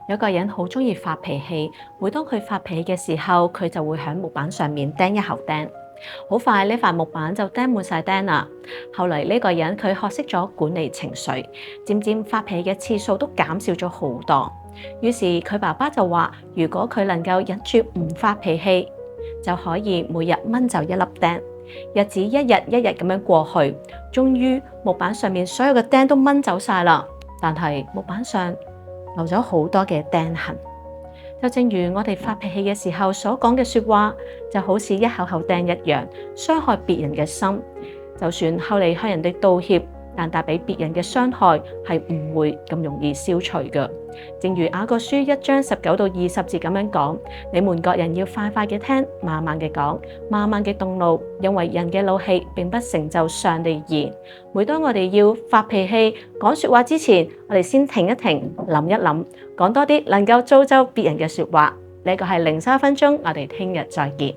有個人好中意發脾氣，每當佢發脾氣嘅時候，佢就會喺木板上面釘一口釘。好快呢塊木板就釘滿晒釘啦。後嚟呢個人佢學識咗管理情緒，漸漸發脾氣嘅次數都減少咗好多。於是佢爸爸就話，如果佢能夠忍住唔發脾氣，就可以每日掹走一粒釘。日子一日一日咁樣過去，終於木板上面所有嘅釘都掹走晒啦。但係木板上留咗好多嘅釘痕。就正如我哋發脾氣嘅時候所講嘅說話，就好似一口口釘一樣，傷害別人嘅心。就算後嚟向人哋道歉，但帶俾別人嘅傷害係唔會咁容易消除嘅。正如雅各書1章19到20節咁樣講，你們各人要快快嘅聽，慢慢嘅講，慢慢嘅動怒，因為人嘅怒氣並不成就上帝義。每當我哋要發脾氣講說話之前，我哋先停一停，諗一諗，講多啲能夠造就別人嘅說話。呢個係靈修1分鐘，我哋聽日再見。